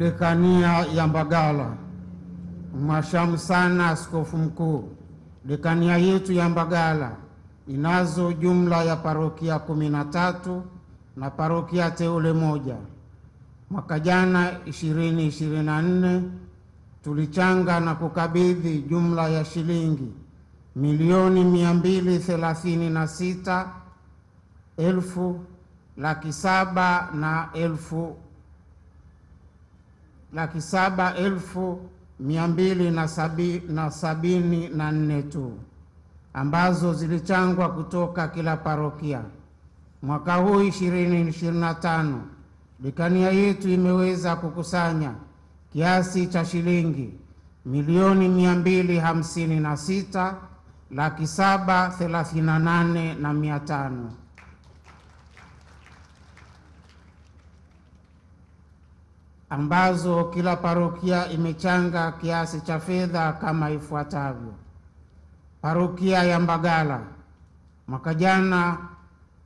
Dekania ya Mbagala. Mwashamu sana Askofu Mkuu, dekania yetu ya Mbagala inazo jumla ya parokia 13 na parokia teule 1. Mwaka jana 2024 tulichanga na kukabidhi jumla ya shilingi milioni 236,274 tu ambazo zilichangwa kutoka kila parokia. Mwaka huu 2025 dekania yetu imeweza kukusanya kiasi cha shilingi milioni 256,738,500 ambazo kila parokia imechanga kiasi cha fedha kama ifuatavyo. Parokia ya Mbagala mwaka jana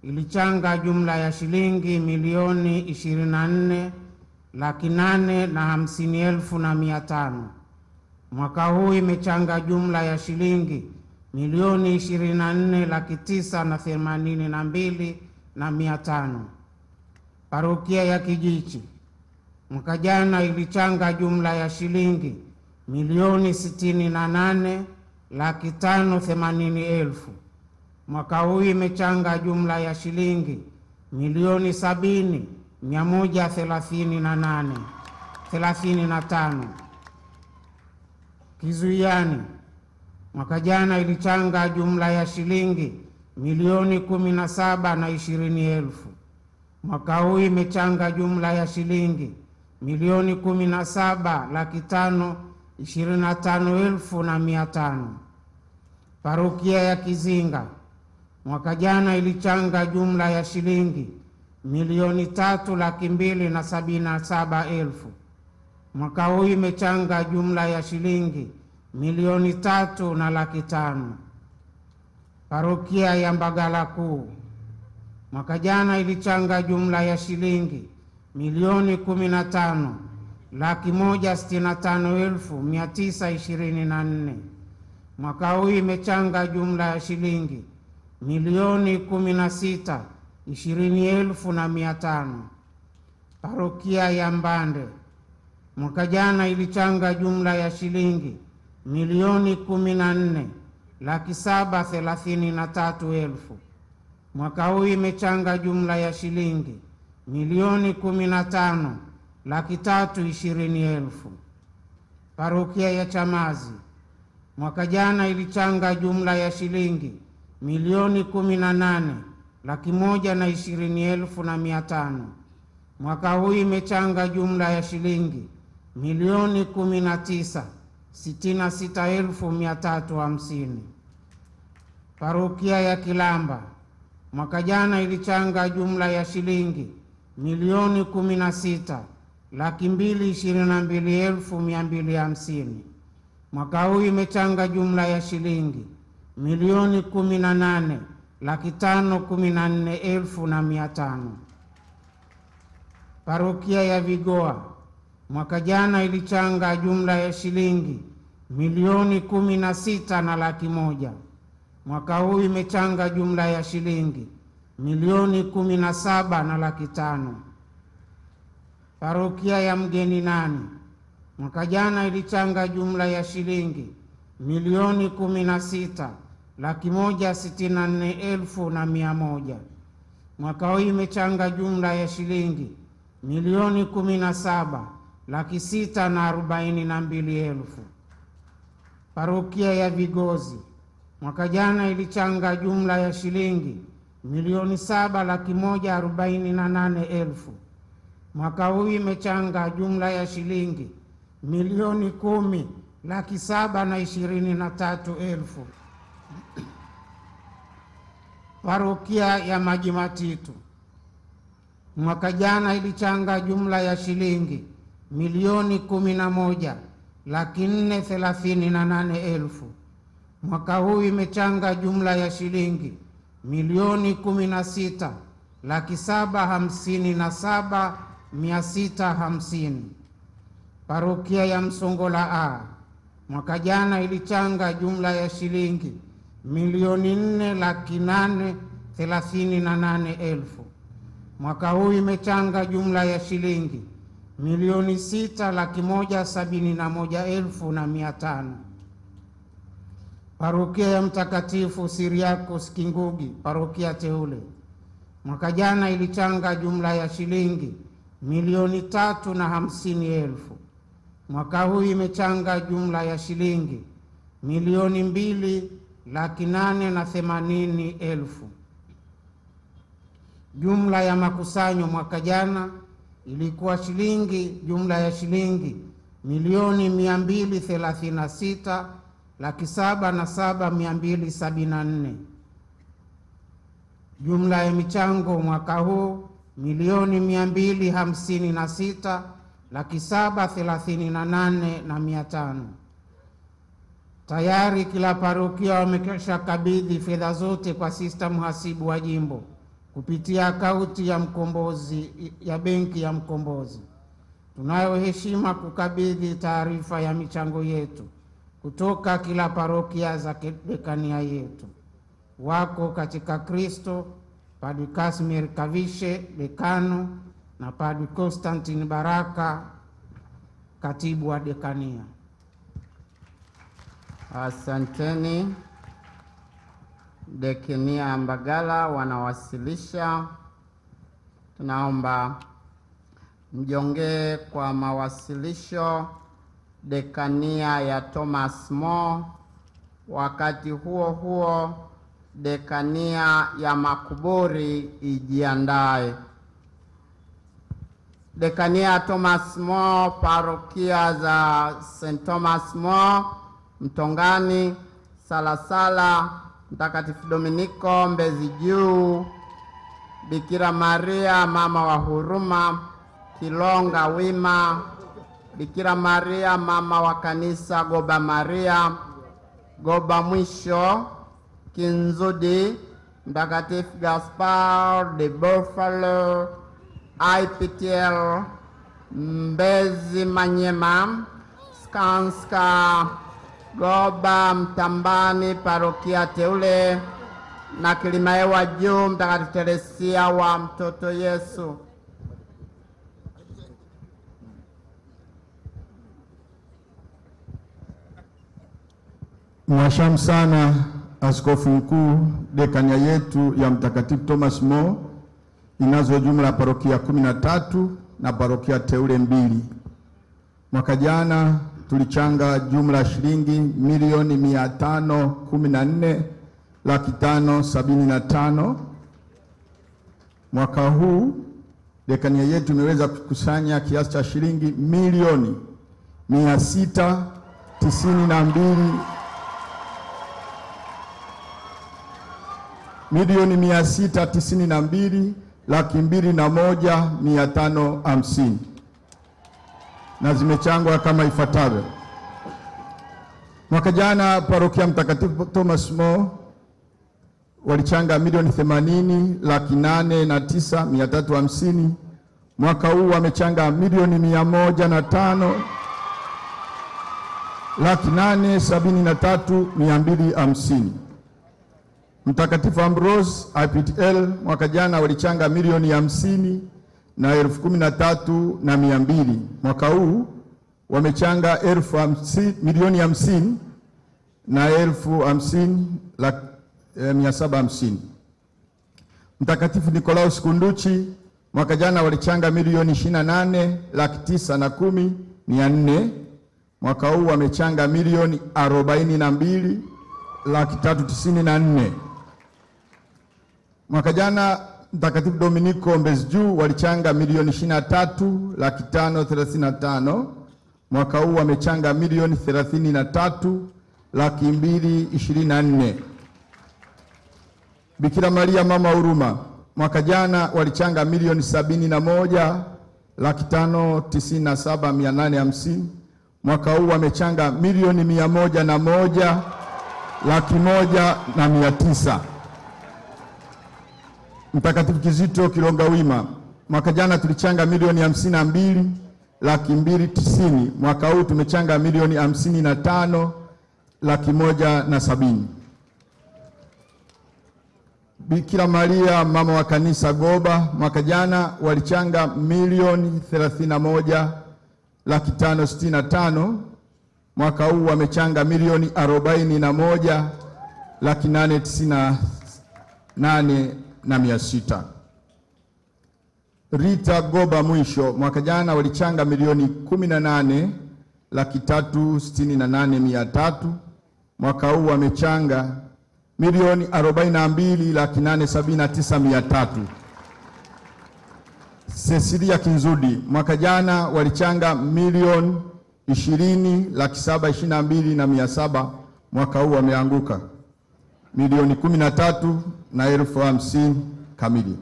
ilichanga jumla ya shilingi milioni 24,850,500. Mwaka huu imechanga jumla ya shilingi milioni 24,982,500. Parokia ya Kijichi mwaka jana ilichanga jumla ya shilingi milioni 68,580,000. Mwaka huu imechanga jumla ya shilingi milioni 70,138,35. Kizuiani mwaka jana ilichanga jumla ya shilingi milioni 17,20,000. Mwaka huu imechanga jumla ya shilingi milioni 17,525,500. Parokia ya Kizinga mwaka jana ilichanga jumla ya shilingi milioni 3,277,000. Mwaka huu imechanga jumla ya shilingi milioni 3,500,000. Parokia ya Mbagala Kuu mwaka jana ilichanga jumla ya shilingi milioni 15,165,924. Mwaka huu imechanga jumla ya shilingi milioni 16,20,500. Parokia ya Mbande mwaka jana ilichanga jumla ya shilingi milioni 14,733,000. Mwaka huu imechanga jumla ya shilingi milioni 15,320,000. Parokia ya Chamazi mwaka jana ilichanga jumla ya shilingi milioni 18,120,500. Mwaka huu imechanga jumla ya shilingi milioni 19,66,350. Parokia ya Kilamba mwaka jana ilichanga jumla ya shilingi milioni 16,222,250. Mwaka huu imechanga jumla ya shilingi milioni 18,514,500. Parokia ya Vigoa mwaka jana ilichanga jumla ya shilingi milioni 16,100,000. Mwaka huu imechanga jumla ya shilingi milioni 17,500,000. Parokia ya Mgeni Nani mwaka jana ilichanga jumla ya shilingi milioni 16,164,100. Mwaka huu imechanga jumla ya shilingi milioni 17,642,000. Parokia ya Vigozi mwaka jana ilichanga jumla ya shilingi milioni 7,148,000. Mwaka huu imechanga jumla ya shilingi milioni 10,723,000. Parokia ya Maji Matitu mwaka jana ilichanga jumla ya shilingi milioni 11,438,000. Mwaka huu imechanga jumla ya shilingi milioni 16,757,650. Parokia ya Msongola A mwaka jana ilichanga jumla ya shilingi milioni 4,838,000. Mwaka huu imechanga jumla ya shilingi milioni 6,171,500. Parokia ya Mtakatifu Siriakos Kingugi, parokia teule, mwaka jana ilichanga jumla ya shilingi milioni 350,000. Mwaka huu imechanga jumla ya shilingi milioni 2,880,000. Jumla ya makusanyo mwaka jana ilikuwa jumla ya shilingi milioni 236,707,274. Jumla ya michango mwaka huu milioni 256,738,500. Tayari kila parokia wamekwisha kabidhi fedha zote kwa Sista Mhasibu wa Jimbo kupitia akaunti ya Mkombozi ya Benki ya Mkombozi. Tunayo heshima kukabidhi taarifa ya michango yetu kutoka kila parokia za dekania yetu. Wako katika Kristo Padre Casimir Kavishe, dekano, na Padre Constantine Baraka, katibu wa dekania. Asanteni. Dekania Mbagala wanawasilisha. Tunaomba mjongee kwa mawasilisho dekania ya Thomas More. Wakati huo huo dekania ya Makuburi ijiandae. Dekania ya Thomas More, parokia za St. Thomas More, Mtongani, Salasala, Mtakatifu Dominiko, Mbezi Juu, Bikira Maria mama wa huruma, Kilonga Wima, Bikira Maria mama wa kanisa Goba Maria, Goba Mwisho, Kinzudi, Mtakatifu Gaspar de Buffalo, IPTL, Mbezi Manyema, Skanska, Goba Mtambani, parokia teule, na Kilimaewa Juu, Mtakatifu Teresia wa Mtoto Yesu. Mwashamu sana Askofu Mkuu, dekania yetu ya Mtakatifu Thomas More inazo jumla parokia 13 na parokia teule 2. Mwaka jana tulichanga jumla shilingi milioni 514,575,000. Mwaka huu dekania yetu imeweza kukusanya kiasi cha shilingi milioni 692,201,550 na zimechangwa kama ifuatavyo. Mwaka jana parokia Mtakatifu Thomas More walichanga milioni 80,809,350. Mwaka huu wamechanga milioni 101,873,250. Mtakatifu Ambrose IPTL mwaka jana walichanga milioni 50 na 13,200. Mwaka huu wamechanga milioni 50 na 50,750. Mtakatifu Nikolaus Kunduchi mwaka jana walichanga milioni 28,910,400. Mwaka huu wamechanga milioni 42,394,000. Mwaka jana Mtakatifu Dominiko Mbezi Juu walichanga milioni 23,535,000. Mwaka huu wamechanga milioni 33,224,000. Bikira Maria mama huruma mwaka jana walichanga milioni 71,597,850. Mwaka huu wamechanga milioni 101,100,900. Mtakatifu Kizito Kilonga Wima mwaka jana tulichanga milioni 290,000. Mwaka huu tumechanga milioni 55,170,000. Bikira Maria mama wa kanisa Goba mwaka jana walichanga milioni 31,565,000. Mwaka huu wamechanga milioni 41,898,600. Rita Goba mwisho mwaka jana walichanga milioni 18,368,300. Mwaka huu wamechanga milioni 42,879,300. Cecilia Kinzudi mwaka jana walichanga milioni 20,722,700. Mwaka huu wameanguka milioni 13,50,000 kamili.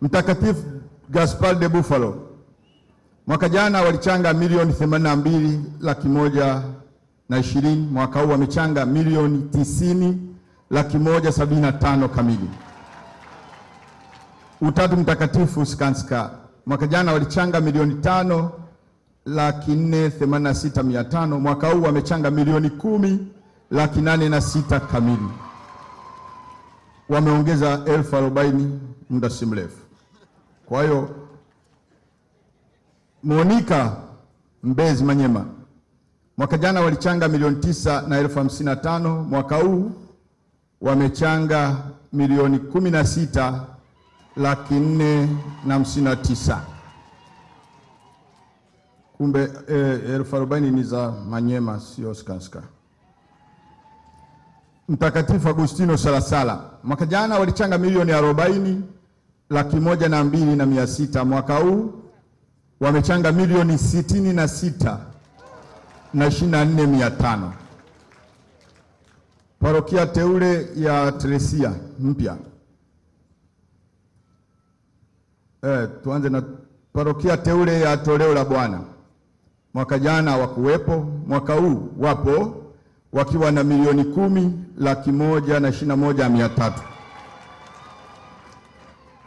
Mtakatifu Gaspar de Buffalo mwaka jana walichanga milioni 82,120,000. Mwaka huu wamechanga milioni 90,175,000 kamili. Utatu Mtakatifu Skanska mwaka jana walichanga milioni 5,486,500. Mwaka huu wamechanga milioni 10,806,000 kamili. Wameongeza 40,000 muda si mrefu. Kwa hiyo Monica Mbezi Manyema mwaka jana walichanga milioni 9,055,000. Mwaka huu wamechanga milioni 16,459,000. Kumbe 40,000 ni za Manyema, sio Skanska. Mtakatifu Agustino Salasala mwaka jana walichanga milioni 40,102,600. Mwaka huu wamechanga milioni 66,24,500. Parokia teule ya Teresia mpya. Tuanze na parokia teule ya Toleo la Bwana. Mwaka jana wakuwepo, mwaka huu wapo wakiwa na milioni 10,121,300.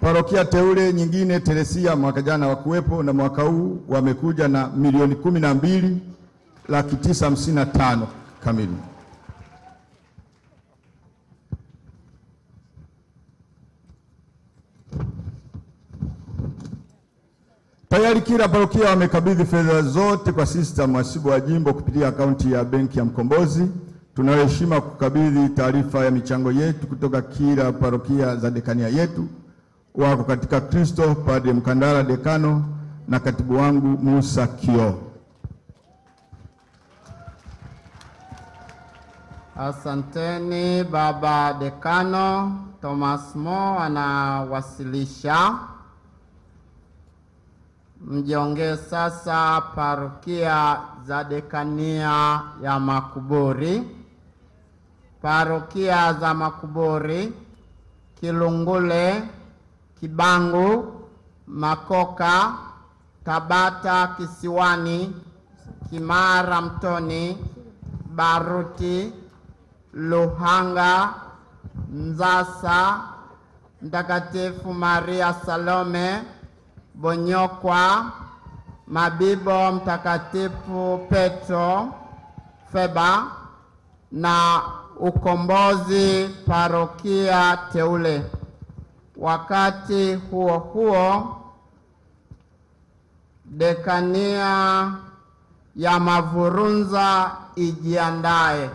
Parokia teule nyingine Teresia mwaka jana wakuwepo na mwaka huu wamekuja na milioni 12,955,000 kamili. Tayari kila parokia wamekabidhi fedha zote kwa Sister Mhasibu wa Jimbo kupitia akaunti ya benki ya Mkombozi. Tunayoheshima kukabidhi taarifa ya michango yetu kutoka kila parokia za dekania yetu. Wako katika Kristo Padre Mkandara dekano na katibu wangu Musa Kio. Asanteni baba dekano. Thomas Mo anawasilisha. Mjiongee sasa parokia za dekania ya Makuburi. Parokia za Makuburi: Kilungule, Kibangu, Makoka, Tabata Kisiwani, Kimara Mtoni, Baruti, Luhanga, Nzasa, Mtakatifu Maria Salome, Bonyokwa, Mabibo Mtakatifu Petro Feba na Ukombozi parokia teule. Wakati huo huo, dekania ya Mavurunza ijiandae.